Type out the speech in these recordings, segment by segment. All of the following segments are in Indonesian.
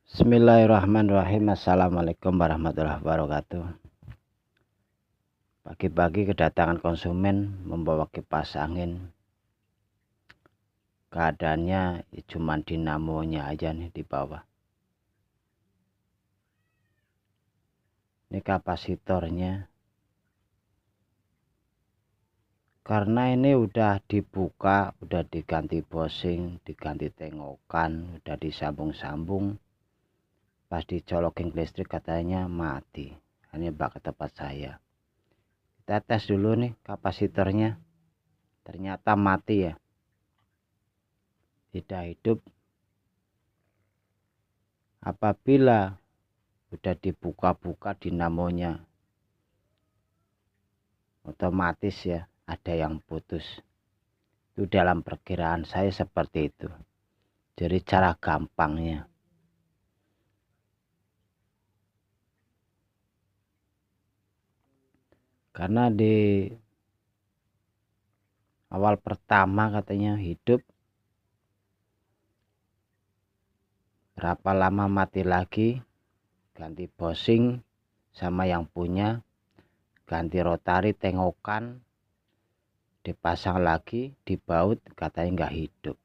Bismillahirrahmanirrahim. Assalamualaikum warahmatullahi wabarakatuh. Pagi-pagi kedatangan konsumen membawa kipas angin. Keadaannya cuma dinamonya aja nih di bawah. Ini kapasitornya. Karena ini udah dibuka, udah diganti bosing, diganti tengokan, udah disambung-sambung. Pas dicolokin listrik katanya mati. Ini bak ke tempat saya. Kita tes dulu nih kapasitornya. Ternyata mati ya. Tidak hidup. Apabila udah dibuka-buka dinamonya, otomatis ya ada yang putus. Itu dalam perkiraan saya seperti itu. Jadi cara gampangnya. Karena di awal pertama katanya hidup, berapa lama mati lagi, ganti bosing sama yang punya, ganti rotari tengokan, dipasang lagi, dibaut, katanya nggak hidup.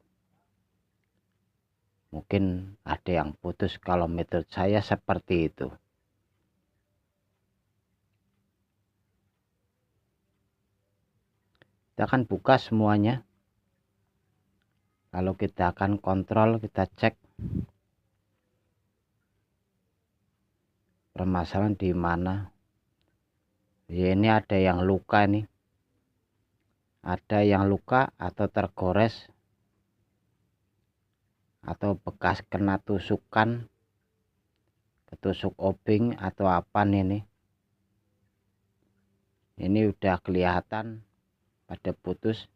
Mungkin ada yang putus, kalau metode saya seperti itu. Kita akan buka semuanya. Lalu kita akan kontrol, kita cek permasalahan di mana. Ya, ini ada yang luka nih. Ada yang luka atau tergores atau bekas kena tusukan, ketusuk obeng atau apa nih. Ini udah kelihatan pada putus.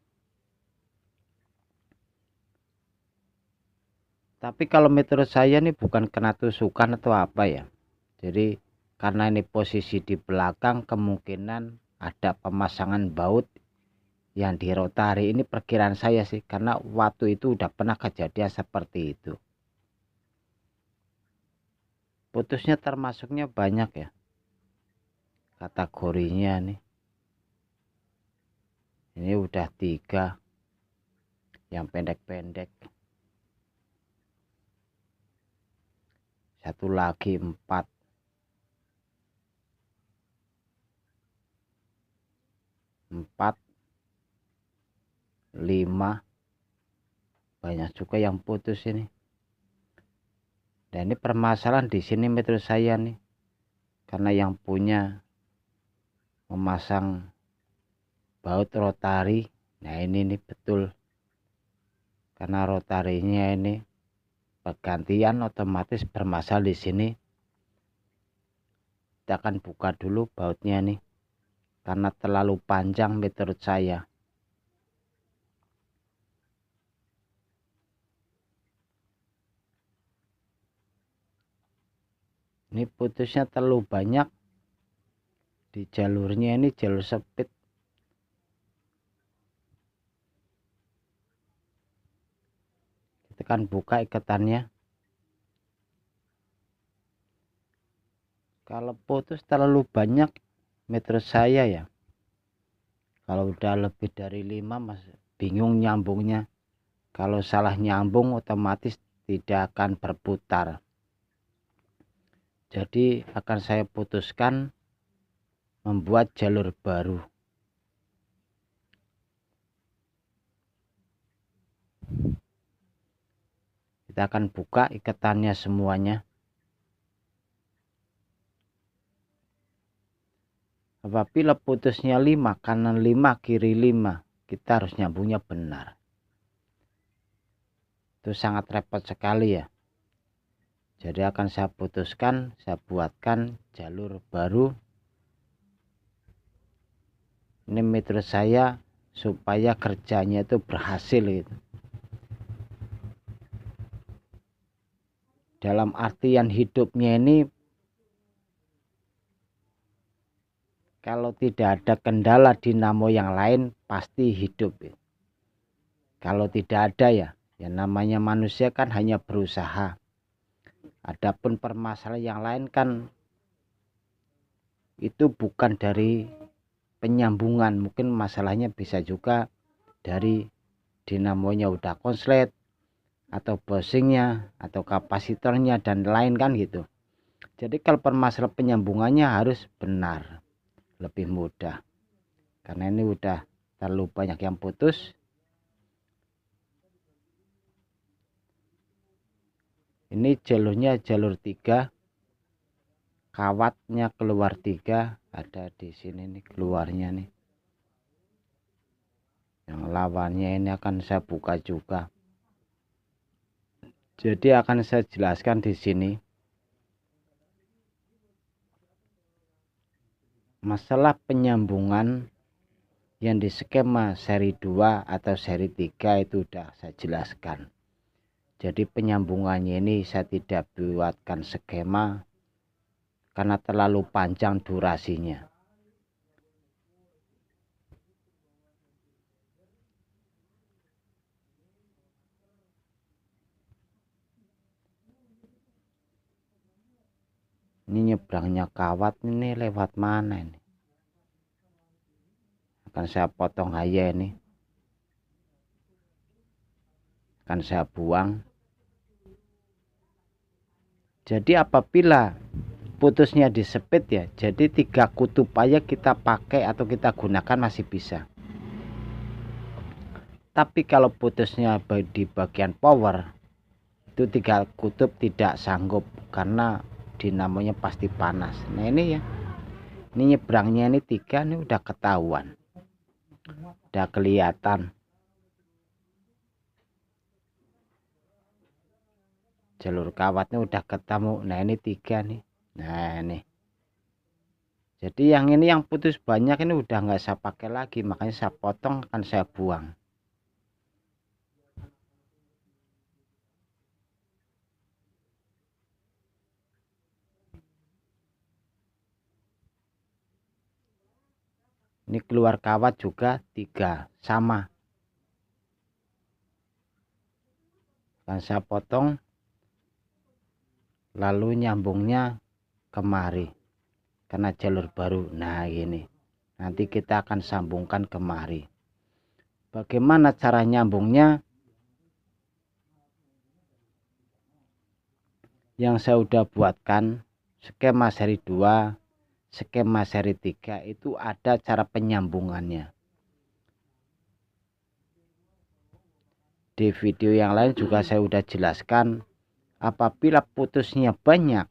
Tapi kalau menurut saya nih bukan kena tusukan atau apa ya. Jadi karena ini posisi di belakang, kemungkinan ada pemasangan baut yang di rotari. Ini perkiraan saya sih, karena waktu itu udah pernah kejadian seperti itu. Putusnya termasuknya banyak ya kategorinya nih. Ini udah 3 yang pendek-pendek, satu lagi 4, 5, banyak juga yang putus ini. Dan ini permasalahan di sini menurut saya nih, karena yang punya memasang baut rotari. Nah ini nih betul, karena rotarinya ini pergantian, otomatis bermasalah di sini. Kita akan buka dulu bautnya nih, karena terlalu panjang menurut saya. Ini putusnya terlalu banyak di jalurnya, ini jalur sempit. Kita akan buka ikatannya. Kalau putus terlalu banyak menurut saya ya, kalau udah lebih dari 5 masih bingung nyambungnya. Kalau salah nyambung otomatis tidak akan berputar. Jadi akan saya putuskan membuat jalur baru. Kita akan buka ikatannya semuanya. Apabila putusnya 5, kanan 5, kiri 5, kita harus nyambungnya benar. Itu sangat repot sekali ya. Jadi akan saya putuskan, saya buatkan jalur baru. Ini metode saya supaya kerjanya itu berhasil gitu. Dalam artian hidupnya ini, kalau tidak ada kendala dinamo yang lain pasti hidup. Kalau tidak ada ya namanya manusia kan hanya berusaha. Adapun permasalahan yang lain kan itu bukan dari penyambungan, mungkin masalahnya bisa juga dari dinamonya udah konslet atau bushingnya atau kapasitornya dan lain kan gitu. Jadi kalau permasalahan penyambungannya harus benar, lebih mudah, karena ini udah terlalu banyak yang putus. Ini jalurnya jalur 3, kawatnya keluar 3, ada di sini nih keluarnya nih. Yang lawannya ini akan saya buka juga. Jadi akan saya jelaskan di sini. Masalah penyambungan yang di skema seri 2 atau seri 3 itu udah saya jelaskan. Jadi penyambungannya ini saya tidak buatkan skema karena terlalu panjang durasinya. Ini nyebrangnya kawat ini lewat mana ini? Akan saya potong aja ini. Akan saya buang. Jadi apabila putusnya disepit ya, jadi 3 kutub aja kita pakai atau kita gunakan masih bisa. Tapi kalau putusnya di bagian power, itu 3 kutub tidak sanggup karena dinamonya pasti panas. Nah ini ya, ini nyebrangnya ini 3 ini udah ketahuan, udah kelihatan. Jalur kawatnya udah ketemu. Nah ini 3 nih. Nah ini. Jadi yang ini yang putus banyak ini udah nggak saya pakai lagi, makanya saya potong, akan saya buang. Ini keluar kawat juga 3 sama. Akan saya potong, lalu nyambungnya kemari karena jalur baru. Nah ini nanti kita akan sambungkan kemari. Bagaimana cara nyambungnya? Yang saya udah buatkan skema seri 2, skema seri 3 itu ada cara penyambungannya. Di video yang lain juga saya udah jelaskan, apabila putusnya banyak,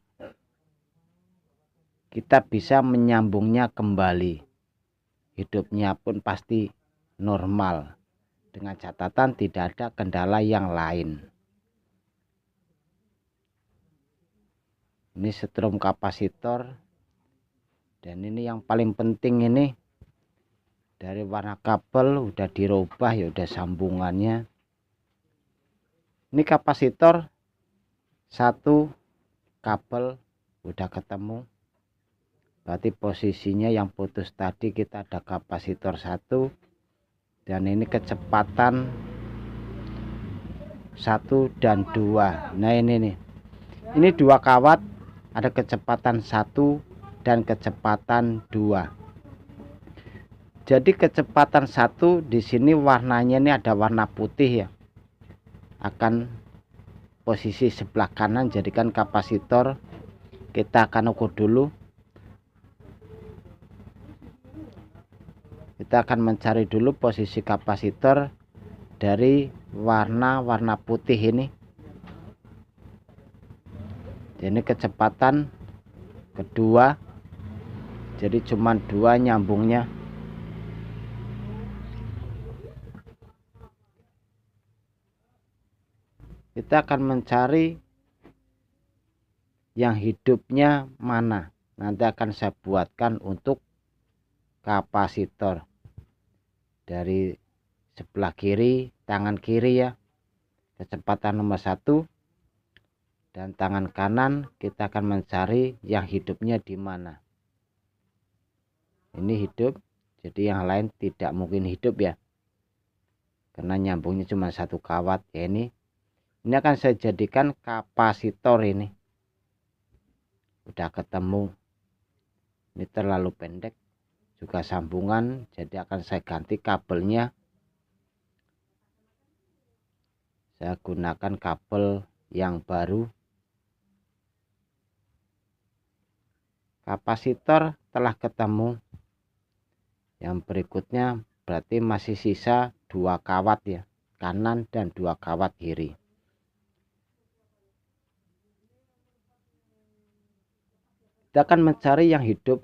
kita bisa menyambungnya kembali. Hidupnya pun pasti normal, dengan catatan tidak ada kendala yang lain. Ini setrum kapasitor. Dan ini yang paling penting, ini dari warna kabel udah dirubah ya, udah sambungannya. Ini kapasitor 1 kabel udah ketemu. Berarti posisinya yang putus tadi kita ada kapasitor 1. Dan ini kecepatan 1 dan 2. Nah ini nih. Ini 2 kawat, ada kecepatan 1 dan kecepatan 2. Jadi kecepatan 1 di sini warnanya ini ada warna putih ya. Akan posisi sebelah kanan, jadikan kapasitor. Kita akan ukur dulu. Kita akan mencari dulu posisi kapasitor dari warna putih ini. Ini kecepatan kedua, jadi cuma 2 nyambungnya. Kita akan mencari yang hidupnya mana. Nanti akan saya buatkan untuk kapasitor. Dari sebelah kiri, tangan kiri ya, kecepatan nomor 1. Dan tangan kanan kita akan mencari yang hidupnya di mana. Ini hidup, jadi yang lain tidak mungkin hidup ya, karena nyambungnya cuma 1 kawat ya. Ini akan saya jadikan kapasitor ini. udah ketemu. Ini terlalu pendek juga sambungan, jadi akan saya ganti kabelnya. Saya gunakan kabel yang baru. Kapasitor telah ketemu. Yang berikutnya berarti masih sisa 2 kawat ya, kanan dan 2 kawat kiri. Kita akan mencari yang hidup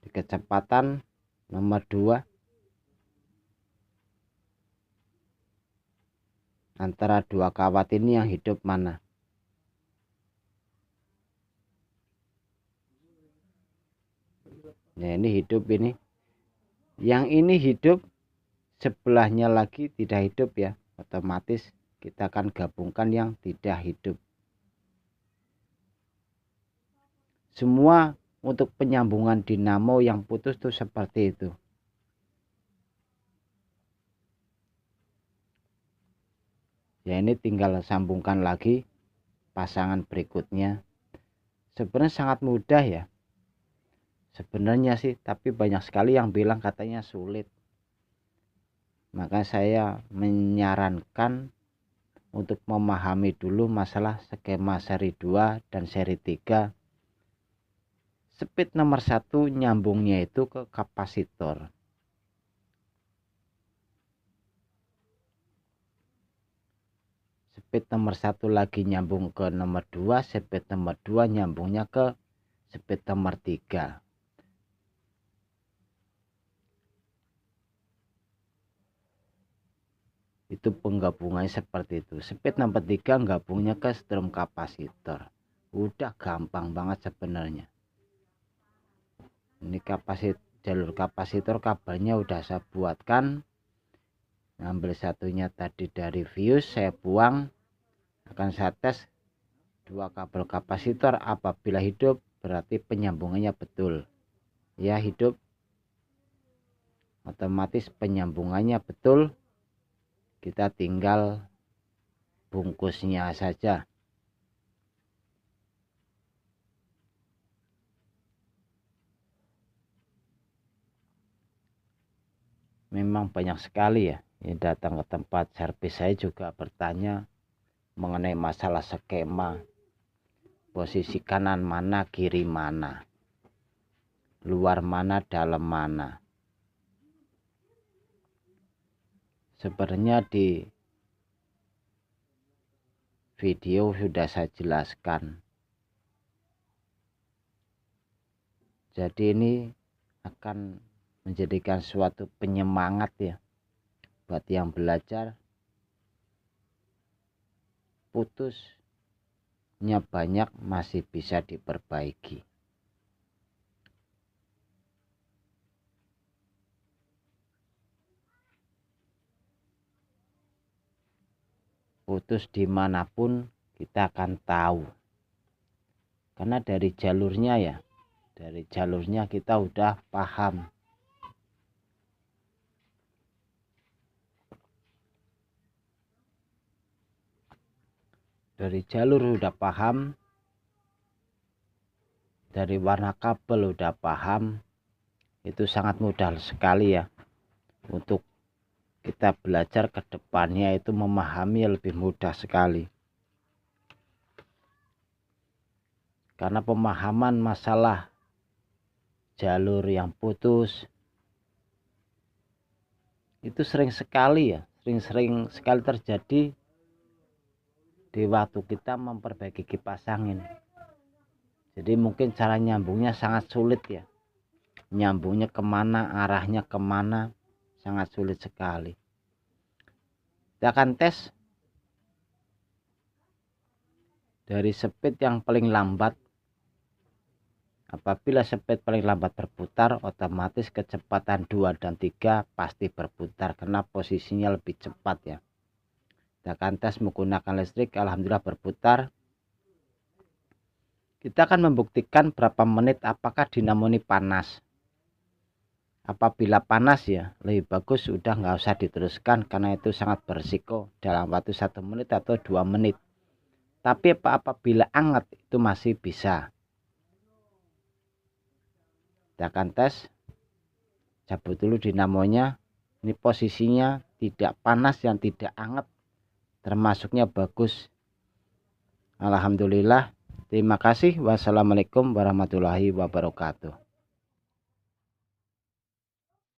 di kecepatan nomor 2. Antara 2 kawat ini yang hidup mana? Nah, ini hidup ini. Yang ini hidup, sebelahnya lagi tidak hidup ya. Otomatis kita akan gabungkan yang tidak hidup. Semua untuk penyambungan dinamo yang putus tuh seperti itu. Ya, ini tinggal sambungkan lagi pasangan berikutnya. Sebenarnya sangat mudah ya. Sebenarnya sih, tapi banyak sekali yang bilang katanya sulit. Maka saya menyarankan untuk memahami dulu masalah skema seri 2 dan seri 3. Speed nomor 1 nyambungnya itu ke kapasitor. Speed nomor 1 lagi nyambung ke nomor 2, speed nomor 2 nyambungnya ke speed nomor 3. Itu penggabungannya seperti itu. Speed nomor 3 gabungnya ke strom kapasitor. Udah gampang banget sebenarnya. Ini jalur kapasitor, kabelnya udah saya buatkan. Ngambil satunya tadi dari fuse, saya buang. Akan saya tes 2 kabel kapasitor. Apabila hidup berarti penyambungannya betul. Ya, hidup. Otomatis penyambungannya betul. Kita tinggal bungkusnya saja. Memang banyak sekali ya yang datang ke tempat servis saya juga bertanya mengenai masalah skema. Posisi kanan mana, kiri mana, luar mana, dalam mana. Sebenarnya di video sudah saya jelaskan. Jadi ini akan menjadikan suatu penyemangat ya buat yang belajar. Putusnya banyak masih bisa diperbaiki. Putus dimanapun kita akan tahu, karena dari jalurnya ya, dari jalurnya kita udah paham. Dari jalur udah paham, dari warna kabel udah paham. Itu sangat mudah sekali ya untuk kita belajar ke depannya, itu memahami lebih mudah sekali. Karena pemahaman masalah jalur yang putus itu sering sekali ya, sering sekali terjadi di waktu kita memperbaiki kipas angin. Jadi mungkin cara nyambungnya sangat sulit ya. Nyambungnya kemana, arahnya kemana, sangat sulit sekali. Kita akan tes dari speed yang paling lambat. Apabila speed paling lambat berputar, otomatis kecepatan 2 dan 3 pasti berputar karena posisinya lebih cepat ya. Kita akan tes menggunakan listrik, alhamdulillah berputar. Kita akan membuktikan berapa menit apakah dinamo ini panas. Apabila panas ya lebih bagus sudah nggak usah diteruskan karena itu sangat berisiko dalam waktu 1 menit atau 2 menit. Tapi apabila anget itu masih bisa. Kita akan tes. Cabut dulu dinamonya. Ini posisinya tidak panas yang tidak anget, termasuknya bagus. Alhamdulillah. Terima kasih. Wassalamualaikum warahmatullahi wabarakatuh.